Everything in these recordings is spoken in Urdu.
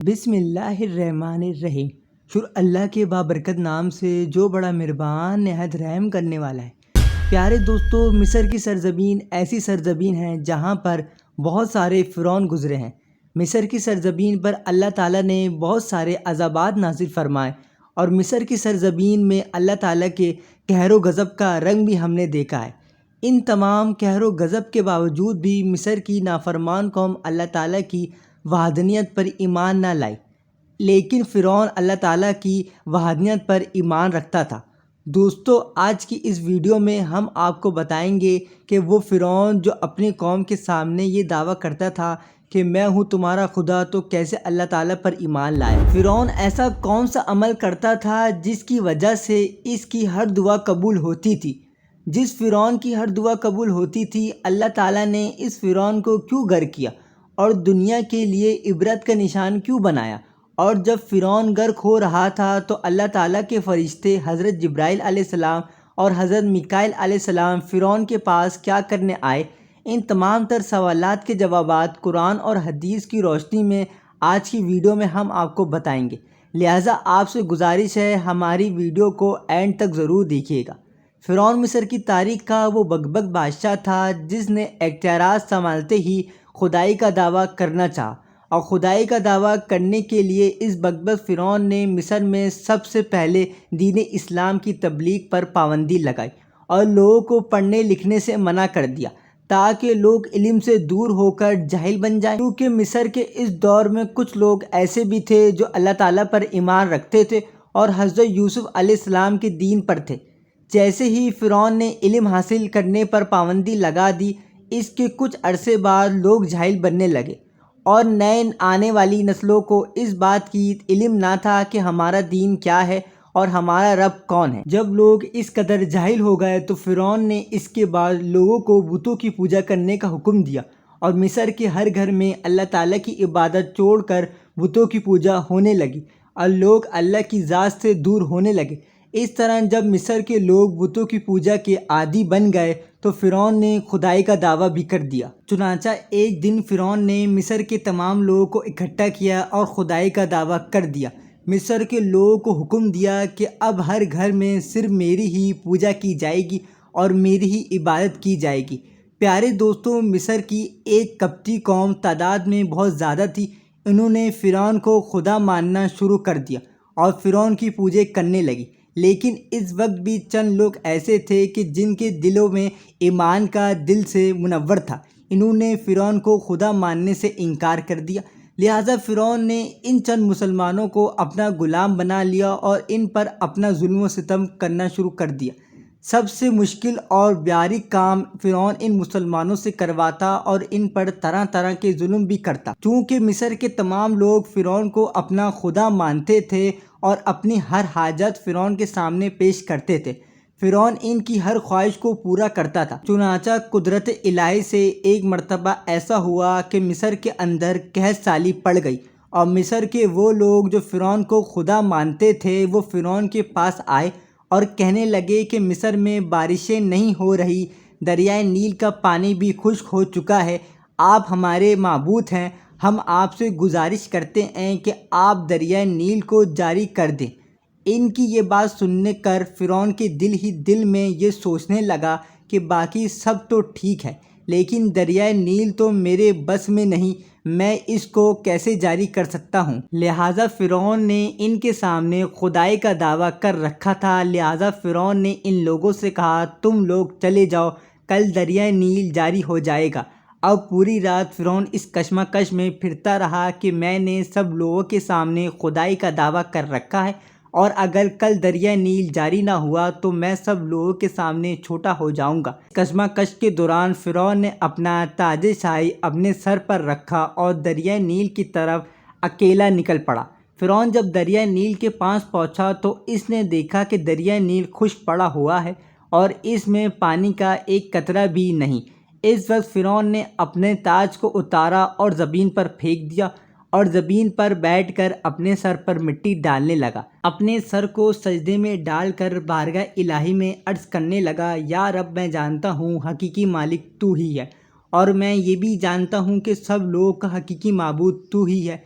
بسم اللہ الرحمن الرحیم۔ شروع اللہ کے بابرکت نام سے جو بڑا مہربان نہایت رحم کرنے والا ہے۔ پیارے دوستو، مصر کی سرزمین ایسی سرزمین ہے جہاں پر بہت سارے فرعون گزرے ہیں۔ مصر کی سرزمین پر اللہ تعالیٰ نے بہت سارے عذابات نازل فرمائے، اور مصر کی سرزمین میں اللہ تعالیٰ کے قہر و غضب کا رنگ بھی ہم نے دیکھا ہے۔ ان تمام قہر و غضب کے باوجود بھی مصر کی نافرمان قوم اللہ تعالیٰ کی وحدانیت پر ایمان نہ لائی، لیکن فرعون اللہ تعالیٰ کی وحدانیت پر ایمان رکھتا تھا۔ دوستو، آج کی اس ویڈیو میں ہم آپ کو بتائیں گے کہ وہ فرعون جو اپنی قوم کے سامنے یہ دعویٰ کرتا تھا کہ میں ہوں تمہارا خدا، تو کیسے اللہ تعالیٰ پر ایمان لائے۔ فرعون ایسا کون سا عمل کرتا تھا جس کی وجہ سے اس کی ہر دعا قبول ہوتی تھی؟ جس فرعون کی ہر دعا قبول ہوتی تھی، اللہ تعالیٰ نے اس فرعون کو کیوں غرق کیا اور دنیا کے لیے عبرت کا نشان کیوں بنایا؟ اور جب فرعون غرق ہو رہا تھا تو اللہ تعالیٰ کے فرشتے حضرت جبرائیل علیہ السلام اور حضرت میکائیل علیہ السلام فرعون کے پاس کیا کرنے آئے؟ ان تمام تر سوالات کے جوابات قرآن اور حدیث کی روشنی میں آج کی ویڈیو میں ہم آپ کو بتائیں گے، لہٰذا آپ سے گزارش ہے ہماری ویڈیو کو اینڈ تک ضرور دیکھیے گا۔ فرعون مصر کی تاریخ کا وہ بگبگ بادشاہ تھا جس نے اختیارات سنبھالتے ہی خدائی کا دعویٰ کرنا چاہا، اور خدائی کا دعویٰ کرنے کے لیے اس بگبگ فرعون نے مصر میں سب سے پہلے دین اسلام کی تبلیغ پر پابندی لگائی اور لوگوں کو پڑھنے لکھنے سے منع کر دیا تاکہ لوگ علم سے دور ہو کر جاہل بن جائیں، کیونکہ مصر کے اس دور میں کچھ لوگ ایسے بھی تھے جو اللہ تعالیٰ پر ایمان رکھتے تھے اور حضرت یوسف علیہ السلام کے دین پر تھے۔ جیسے ہی فرعون نے علم حاصل کرنے پر پابندی لگا دی، اس کے کچھ عرصے بعد لوگ جاہل بننے لگے، اور نئے آنے والی نسلوں کو اس بات کی علم نہ تھا کہ ہمارا دین کیا ہے اور ہمارا رب کون ہے۔ جب لوگ اس قدر جاہل ہو گئے تو فرعون نے اس کے بعد لوگوں کو بتوں کی پوجا کرنے کا حکم دیا، اور مصر کے ہر گھر میں اللہ تعالیٰ کی عبادت چھوڑ کر بتوں کی پوجا ہونے لگی اور لوگ اللہ کی ذات سے دور ہونے لگے۔ اس طرح جب مصر کے لوگ بتوں کی پوجا کے عادی بن گئے تو فرعون نے خدائی کا دعویٰ بھی کر دیا۔ چنانچہ ایک دن فرعون نے مصر کے تمام لوگوں کو اکٹھا کیا اور خدائی کا دعویٰ کر دیا۔ مصر کے لوگوں کو حکم دیا کہ اب ہر گھر میں صرف میری ہی پوجا کی جائے گی اور میری ہی عبادت کی جائے گی۔ پیارے دوستوں، مصر کی ایک قبطی قوم تعداد میں بہت زیادہ تھی۔ انہوں نے فرعون کو خدا ماننا شروع کر دیا اور فرعون کی پوجا کرنے لگی، لیکن اس وقت بھی چند لوگ ایسے تھے کہ جن کے دلوں میں ایمان کا دل سے منور تھا۔ انہوں نے فرعون کو خدا ماننے سے انکار کر دیا، لہٰذا فرعون نے ان چند مسلمانوں کو اپنا غلام بنا لیا اور ان پر اپنا ظلم و ستم کرنا شروع کر دیا۔ سب سے مشکل اور باریک کام فرعون ان مسلمانوں سے کرواتا اور ان پر طرح طرح کے ظلم بھی کرتا۔ چونکہ مصر کے تمام لوگ فرعون کو اپنا خدا مانتے تھے اور اپنی ہر حاجت فرعون کے سامنے پیش کرتے تھے، فرعون ان کی ہر خواہش کو پورا کرتا تھا۔ چنانچہ قدرت الہی سے ایک مرتبہ ایسا ہوا کہ مصر کے اندر قحط سالی پڑ گئی، اور مصر کے وہ لوگ جو فرعون کو خدا مانتے تھے وہ فرعون کے پاس آئے اور کہنے لگے کہ مصر میں بارشیں نہیں ہو رہی، دریائے نیل کا پانی بھی خشک ہو چکا ہے، آپ ہمارے معبود ہیں، ہم آپ سے گزارش کرتے ہیں کہ آپ دریائے نیل کو جاری کر دیں۔ ان کی یہ بات سننے کر فرعون کے دل ہی دل میں یہ سوچنے لگا کہ باقی سب تو ٹھیک ہے، لیکن دریائے نیل تو میرے بس میں نہیں، میں اس کو کیسے جاری کر سکتا ہوں؟ لہٰذا فرعون نے ان کے سامنے خدائی کا دعویٰ کر رکھا تھا، لہٰذا فرعون نے ان لوگوں سے کہا تم لوگ چلے جاؤ، کل دریائے نیل جاری ہو جائے گا۔ اب پوری رات فرعون اس کشمکش میں پھرتا رہا کہ میں نے سب لوگوں کے سامنے خدائی کا دعویٰ کر رکھا ہے، اور اگر کل دریائے نیل جاری نہ ہوا تو میں سب لوگوں کے سامنے چھوٹا ہو جاؤں گا۔ کشمکش کے دوران فرعون نے اپنا تاج شاہی اپنے سر پر رکھا اور دریائے نیل کی طرف اکیلا نکل پڑا۔ فرعون جب دریائے نیل کے پاس پہنچا تو اس نے دیکھا کہ دریائے نیل خشک پڑا ہوا ہے اور اس میں پانی کا ایک قطرہ بھی نہیں۔ اس وقت فرعون نے اپنے تاج کو اتارا اور زمین پر پھینک دیا، اور زمین پر بیٹھ کر اپنے سر پر مٹی ڈالنے لگا۔ اپنے سر کو سجدے میں ڈال کر بارگاہ الہی میں عرض کرنے لگا، یا رب، میں جانتا ہوں حقیقی مالک تو ہی ہے، اور میں یہ بھی جانتا ہوں کہ سب لوگوں کا حقیقی معبود تو ہی ہے۔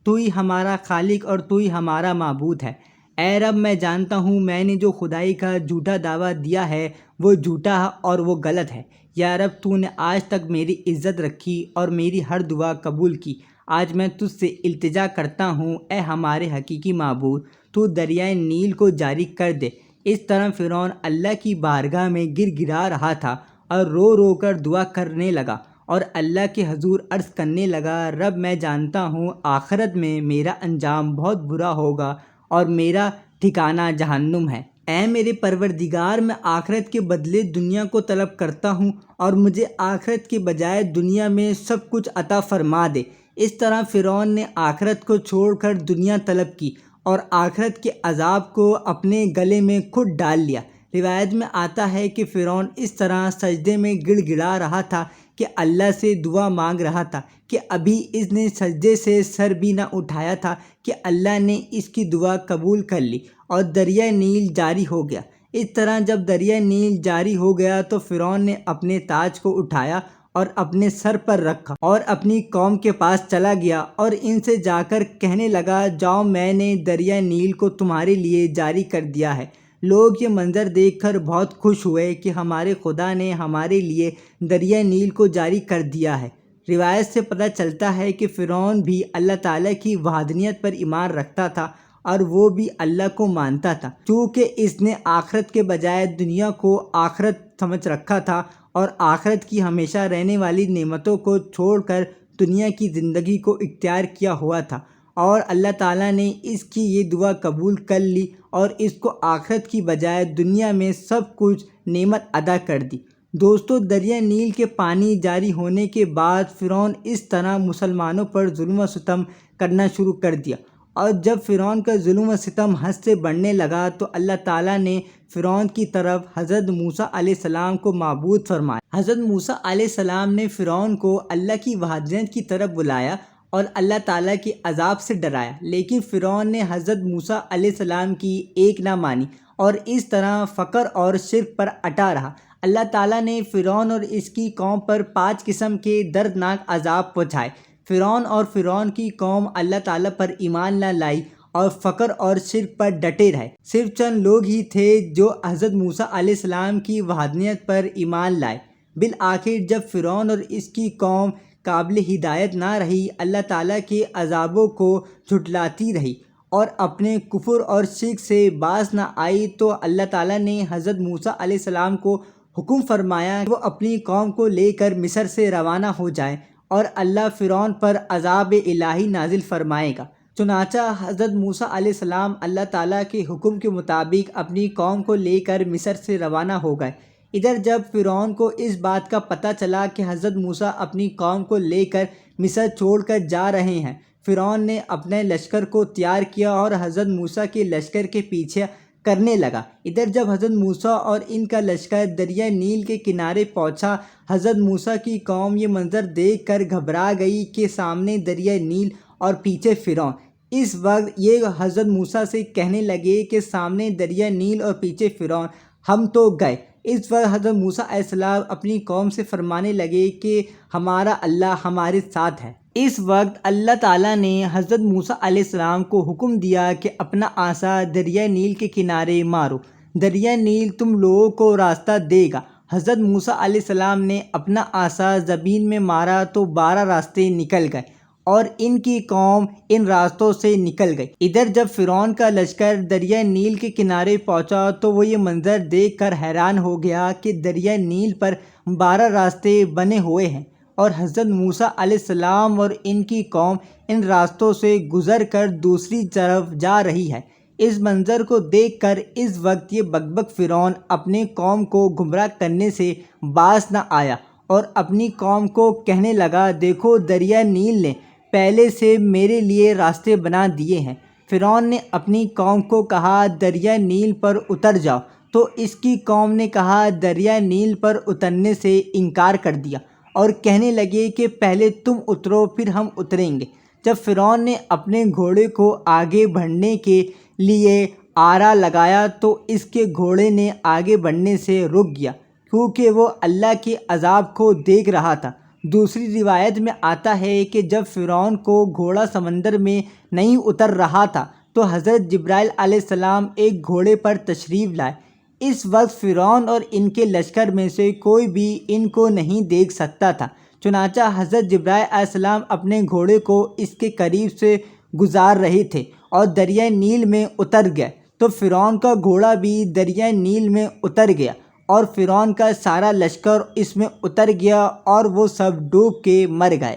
تو ہی ہمارا خالق اور تو ہی ہمارا معبود ہے۔ اے رب، میں جانتا ہوں میں نے جو خدائی کا جھوٹا دعویٰ دیا ہے وہ جھوٹا اور وہ غلط ہے۔ یا رب، تو نے آج تک میری عزت رکھی اور میری ہر دعا قبول کی۔ آج میں تجھ سے التجا کرتا ہوں، اے ہمارے حقیقی معبود، تو دریائے نیل کو جاری کر دے۔ اس طرح فرعون اللہ کی بارگاہ میں گر گرا رہا تھا اور رو رو کر دعا کرنے لگا اور اللہ کے حضور عرض کرنے لگا، رب، میں جانتا ہوں آخرت میں میرا انجام بہت برا ہوگا اور میرا ٹھکانہ جہنم ہے۔ اے میرے پروردگار، میں آخرت کے بدلے دنیا کو طلب کرتا ہوں اور مجھے آخرت کے بجائے دنیا میں سب کچھ عطا فرما دے۔ اس طرح فرعون نے آخرت کو چھوڑ کر دنیا طلب کی اور آخرت کے عذاب کو اپنے گلے میں خود ڈال لیا۔ روایت میں آتا ہے کہ فرعون اس طرح سجدے میں گڑ گڑا رہا تھا کہ اللہ سے دعا مانگ رہا تھا کہ ابھی اس نے سجدے سے سر بھی نہ اٹھایا تھا کہ اللہ نے اس کی دعا قبول کر لی اور دریائے نیل جاری ہو گیا۔ اس طرح جب دریائے نیل جاری ہو گیا تو فرعون نے اپنے تاج کو اٹھایا اور اپنے سر پر رکھا اور اپنی قوم کے پاس چلا گیا اور ان سے جا کر کہنے لگا، جاؤ، میں نے دریائے نیل کو تمہارے لیے جاری کر دیا ہے۔ لوگ یہ منظر دیکھ کر بہت خوش ہوئے کہ ہمارے خدا نے ہمارے لیے دریائے نیل کو جاری کر دیا ہے۔ روایت سے پتہ چلتا ہے کہ فرعون بھی اللہ تعالیٰ کی وحدانیت پر ایمان رکھتا تھا اور وہ بھی اللہ کو مانتا تھا، چونکہ اس نے آخرت کے بجائے دنیا کو آخرت سمجھ رکھا تھا اور آخرت کی ہمیشہ رہنے والی نعمتوں کو چھوڑ کر دنیا کی زندگی کو اختیار کیا ہوا تھا، اور اللہ تعالیٰ نے اس کی یہ دعا قبول کر لی اور اس کو آخرت کی بجائے دنیا میں سب کچھ نعمت ادا کر دی۔ دوستو، دریائے نیل کے پانی جاری ہونے کے بعد فرعون اس طرح مسلمانوں پر ظلم و ستم کرنا شروع کر دیا، اور جب فرعون کا ظلم و ستم حد سے بڑھنے لگا تو اللہ تعالیٰ نے فرعون کی طرف حضرت موسیٰ علیہ السلام کو معبود فرمایا۔ حضرت موسیٰ علیہ السلام نے فرعون کو اللہ کی وحدانیت کی طرف بلایا اور اللہ تعالیٰ کے عذاب سے ڈرایا، لیکن فرعون نے حضرت موسیٰ علیہ السلام کی ایک نہ مانی اور اس طرح فقر اور شرک پر اٹا رہا۔ اللہ تعالیٰ نے فرعون اور اس کی قوم پر 5 قسم کے دردناک عذاب پہنچائے۔ فرعون اور فرعون کی قوم اللہ تعالیٰ پر ایمان نہ لائی اور فقر اور شرک پر ڈٹے رہے۔ صرف چند لوگ ہی تھے جو حضرت موسیٰ علیہ السلام کی وحدانیت پر ایمان لائے۔ بالآخر جب فرعون اور اس کی قوم قابل ہدایت نہ رہی، اللہ تعالیٰ کے عذابوں کو جھٹلاتی رہی اور اپنے کفر اور شرک سے باز نہ آئی، تو اللہ تعالیٰ نے حضرت موسیٰ علیہ السلام کو حکم فرمایا کہ وہ اپنی قوم کو لے کر مصر سے روانہ ہو جائیں اور اللہ فرعون پر عذاب الہی نازل فرمائے گا۔ چنانچہ حضرت موسیٰ علیہ السلام اللہ تعالیٰ کے حکم کے مطابق اپنی قوم کو لے کر مصر سے روانہ ہو گئے۔ ادھر جب فرعون کو اس بات کا پتہ چلا کہ حضرت موسیٰ اپنی قوم کو لے کر مصر چھوڑ کر جا رہے ہیں، فرعون نے اپنے لشکر کو تیار کیا اور حضرت موسیٰ کے لشکر کے پیچھے کرنے لگا۔ ادھر جب حضرت موسیٰ اور ان کا لشکر دریائے نیل کے کنارے پہنچا، حضرت موسیٰ کی قوم یہ منظر دیکھ کر گھبرا گئی کہ سامنے دریائے نیل اور پیچھے فرعون۔ اس وقت یہ حضرت موسیٰ سے کہنے لگے کہ سامنے دریائے نیل اور پیچھے فرعون، ہم تو گئے۔ اس وقت حضرت موسیٰ علیہ السلام اپنی قوم سے فرمانے لگے کہ ہمارا اللہ ہمارے ساتھ ہے۔ اس وقت اللہ تعالیٰ نے حضرت موسیٰ علیہ السلام کو حکم دیا کہ اپنا عصا دریائے نیل کے کنارے مارو، دریائے نیل تم لوگوں کو راستہ دے گا۔ حضرت موسیٰ علیہ السلام نے اپنا عصا زمین میں مارا تو 12 راستے نکل گئے اور ان کی قوم ان راستوں سے نکل گئی۔ ادھر جب فرعون کا لشکر دریائے نیل کے کنارے پہنچا تو وہ یہ منظر دیکھ کر حیران ہو گیا کہ دریائے نیل پر 12 راستے بنے ہوئے ہیں اور حضرت موسیٰ علیہ السلام اور ان کی قوم ان راستوں سے گزر کر دوسری طرف جا رہی ہے۔ اس منظر کو دیکھ کر اس وقت یہ بکبک فرعون اپنے قوم کو گمراہ کرنے سے باز نہ آیا اور اپنی قوم کو کہنے لگا، دیکھو دریائے نیل نے پہلے سے میرے لیے راستے بنا دیے ہیں۔ فرعون نے اپنی قوم کو کہا، دریائے نیل پر اتر جاؤ، تو اس کی قوم نے کہا، دریائے نیل پر اترنے سے انکار کر دیا اور کہنے لگے کہ پہلے تم اترو پھر ہم اتریں گے۔ جب فرعون نے اپنے گھوڑے کو آگے بڑھنے کے لیے آرا لگایا تو اس کے گھوڑے نے آگے بڑھنے سے رک گیا، کیونکہ وہ اللہ کے عذاب کو دیکھ رہا تھا۔ دوسری روایت میں آتا ہے کہ جب فرعون کو گھوڑا سمندر میں نہیں اتر رہا تھا تو حضرت جبرائیل علیہ السلام ایک گھوڑے پر تشریف لائے۔ اس وقت فرعون اور ان کے لشکر میں سے کوئی بھی ان کو نہیں دیکھ سکتا تھا، چنانچہ حضرت جبرائیل علیہ السلام اپنے گھوڑے کو اس کے قریب سے گزار رہے تھے اور دریائے نیل میں اتر گئے تو فرعون کا گھوڑا بھی دریائے نیل میں اتر گیا اور فرعون کا سارا لشکر اس میں اتر گیا اور وہ سب ڈوب کے مر گئے۔